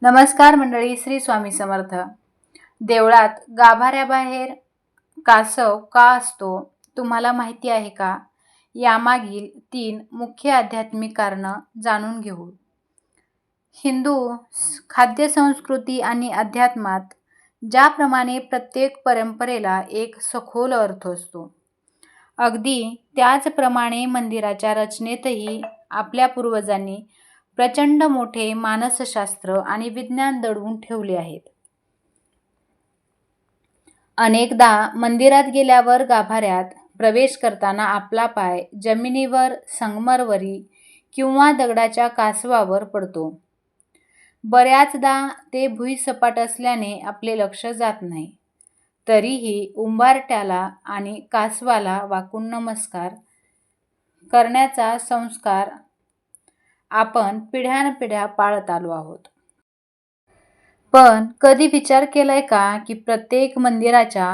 नमस्कार मंडळी, श्री स्वामी समर्थ. देवळात गाभाऱ्याबाहेर कासव का असतो तुम्हाला माहिती आहे का? यामागील 3 मुख्य आध्यात्मिक कारणं जाणून घेऊ. हिंदू खाद्यसंस्कृती आणि अध्यात्मात ज्याप्रमाणे प्रत्येक परंपरेला एक सखोल अर्थ असतो, अगदी त्याचप्रमाणे मंदिराच्या रचनेतही आपल्या पूर्वजांनी प्रचंड मोठे मानसशास्त्र आणि विज्ञान दडवून ठेवले आहेत. अनेकदा मंदिरात गेल्यावर गाभाऱ्यात प्रवेश करताना आपला पाय जमिनीवर, संगमरवरी किंवा दगडाच्या कासवावर पडतो. बऱ्याचदा ते भुईसपाट असल्याने आपले लक्ष जात नाही. तरीही उंबारट्याला आणि कासवाला वाकून नमस्कार करण्याचा संस्कार आपण पिढ्यानपिढ्या पाळत आलो आहोत. पण कधी विचार केलाय का की प्रत्येक मंदिराच्या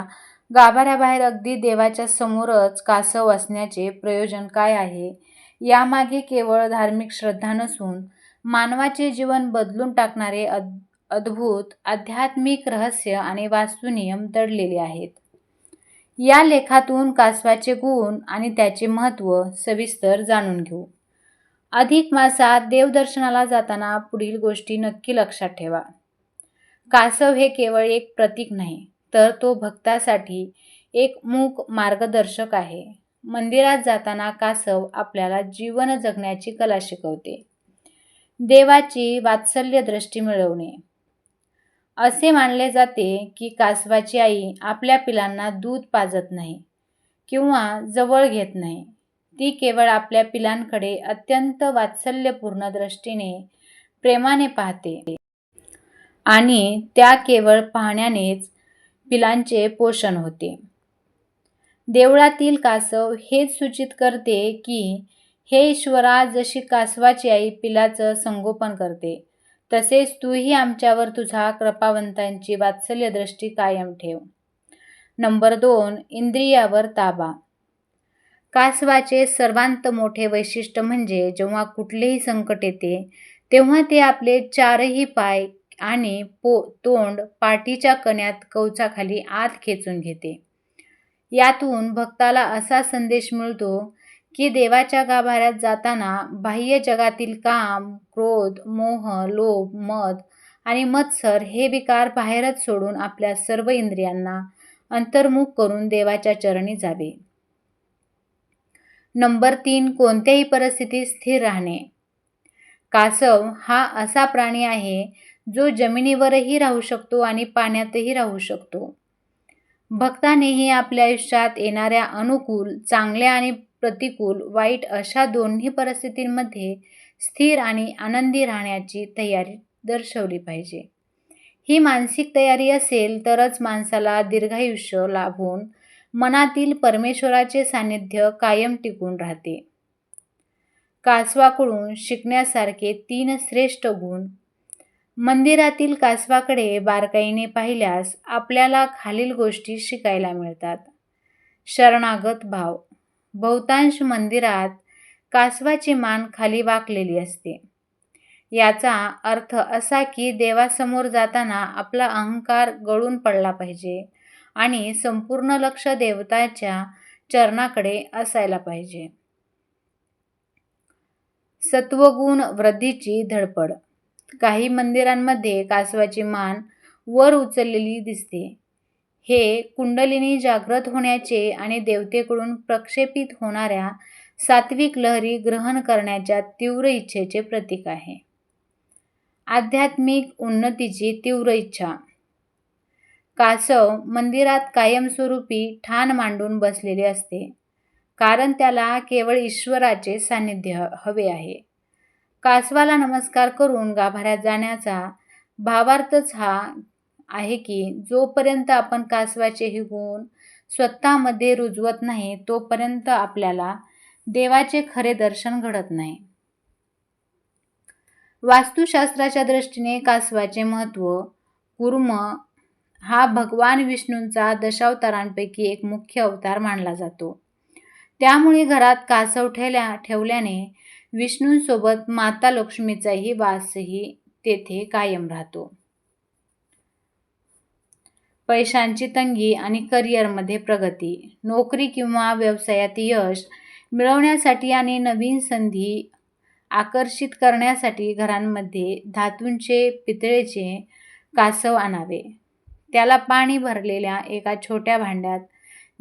गाभाऱ्याबाहेर अगदी देवाच्या समोरच कासव असण्याचे प्रयोजन काय आहे? यामागे केवळ धार्मिक श्रद्धा नसून मानवाचे जीवन बदलून टाकणारे अद्भुत आध्यात्मिक रहस्य आणि वास्तुनियम दडलेले आहेत. या लेखातून कासवाचे गुण आणि त्याचे महत्त्व सविस्तर जाणून घेऊ. अधिक मासात देवदर्शनाला जाताना पुढील गोष्टी नक्की लक्षात ठेवा. कासव हे केवळ एक प्रतीक नाही, तर तो भक्तासाठी एक मूक मार्गदर्शक आहे. मंदिरात जाताना कासव आपल्याला जीवन जगण्याची कला शिकवते. देवाची वात्सल्य दृष्टी मिळवणे. असे मानले जाते की कासवाची आई आपल्या पिलांना दूध पाजत नाही किंवा जवळ घेत नाही. ती केवळ आपल्या पिलांकडे अत्यंत वात्सल्यपूर्ण दृष्टीने प्रेमाने पाहते आणि त्या केवळ पाहण्यानेच पिलांचे पोषण होते. देवळातील कासव हेच सूचित करते की हे ईश्वरा, जशी कासवाची आई पिलाचं संगोपन करते, तसेच तूही आमच्यावर तुझा कृपावंतांची वात्सल्य दृष्टी कायम ठेव. नंबर 2. इंद्रियावर ताबा. कासवाचे सर्वांत मोठे वैशिष्ट्य म्हणजे जेव्हा कुठलेही संकट येते तेव्हा ते आपले 4ही पाय आणि तोंड पाठीच्या कण्यात कवचाखाली आत खेचून घेते. यातून भक्ताला असा संदेश मिळतो की देवाच्या गाभाऱ्यात जाताना बाह्य जगातील काम, क्रोध, मोह, लोभ, मद आणि मत्सर हे विकार बाहेरच सोडून आपल्या सर्व इंद्रियांना अंतर्मुख करून देवाच्या चरणी जावे. नंबर 3. कोणत्याही परिस्थितीत स्थिर राहणे. कासव हा असा प्राणी आहे जो जमिनीवरही राहू शकतो आणि पाण्यातही राहू शकतो. भक्तानेही आपल्या आयुष्यात येणाऱ्या अनुकूल, चांगल्या आणि प्रतिकूल, वाईट अशा दोन्ही परिस्थितींमध्ये स्थिर आणि आनंदी राहण्याची तयारी दर्शवली पाहिजे. ही मानसिक तयारी असेल तरच माणसाला दीर्घायुष्य लाभून मनातील परमेश्वराचे सान्निध्य कायम टिकून राहते. कासवाकडून शिकण्यासारखे 3 श्रेष्ठ गुण. मंदिरातील कासवाकडे बारकाईने पाहिल्यास आपल्याला खालील गोष्टी शिकायला मिळतात. शरणागत भाव. बहुतांश मंदिरात कासवाची मान खाली वाकलेली असते. याचा अर्थ असा की देवासमोर जाताना आपला अहंकार गळून पडला पाहिजे आणि संपूर्ण लक्ष देवताच्या चरणाकडे असायला पाहिजे. सत्वगुण वृद्धीची धडपड. काही मंदिरांमध्ये कासवाची मान वर उचललेली दिसते. हे कुंडलिनी जागृत होण्याचे आणि देवतेकडून प्रक्षेपित होणाऱ्या सात्विक लहरी ग्रहण करण्याच्या तीव्र इच्छेचे प्रतीक आहे. आध्यात्मिक उन्नतीची तीव्र इच्छा. कासव मंदिरात कायमस्वरूपी ठाण मांडून बसलेले असते, कारण त्याला केवळ ईश्वराचे सान्निध्य हवे आहे. कासवाला नमस्कार करून गाभाऱ्यात जाण्याचा भावार्थच हा आहे की जोपर्यंत आपण कासवाचे हे गुण स्वतःमध्ये रुजवत नाही तोपर्यंत आपल्याला देवाचे खरे दर्शन घडत नाही. वास्तुशास्त्राच्या दृष्टीने कासवाचे महत्त्व. कूर्म हा भगवान विष्णूंचा दशावतारांपैकी एक मुख्य अवतार मानला जातो. त्यामुळे घरात कासव ठेवल्याने विष्णूंसोबत माता लक्ष्मीचाही वासही तेथे कायम राहतो. पैशांची तंगी आणि करिअरमध्ये प्रगती. नोकरी किंवा व्यवसायात यश मिळवण्यासाठी आणि नवीन संधी आकर्षित करण्यासाठी घरांमध्ये धातूंचे, पितळेचे कासव आणावे. त्याला पाणी भरलेल्या एका छोट्या भांड्यात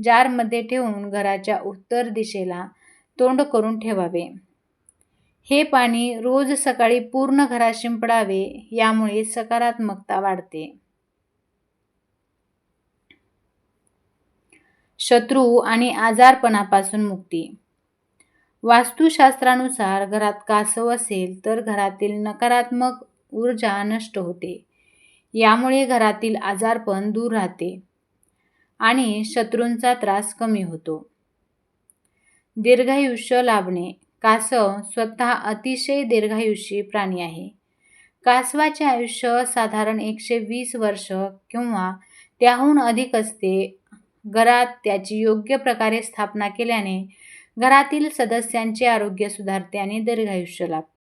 जारमध्ये ठेवून घराच्या उत्तर दिशेला तोंड करून ठेवावे. हे पाणी रोज सकाळी पूर्ण घरात शिंपडावे. यामुळे सकारात्मकता वाढते. शत्रू आणि आजारपणापासून मुक्ती. वास्तुशास्त्रानुसार घरात कासव असेल तर घरातील नकारात्मक ऊर्जा नष्ट होते. यामुळे घरातील आजारपण दूर राहते आणि शत्रूंचा त्रास कमी होतो. दीर्घायुष्य लाभणे. कासव स्वतः अतिशय दीर्घायुषी प्राणी आहे. कासवाचे आयुष्य साधारण 120 वर्ष किंवा त्याहून अधिक असते. घरात त्याची योग्य प्रकारे स्थापना केल्याने घरातील सदस्यांचे आरोग्य सुधारते आणि दीर्घायुष्य लाभते.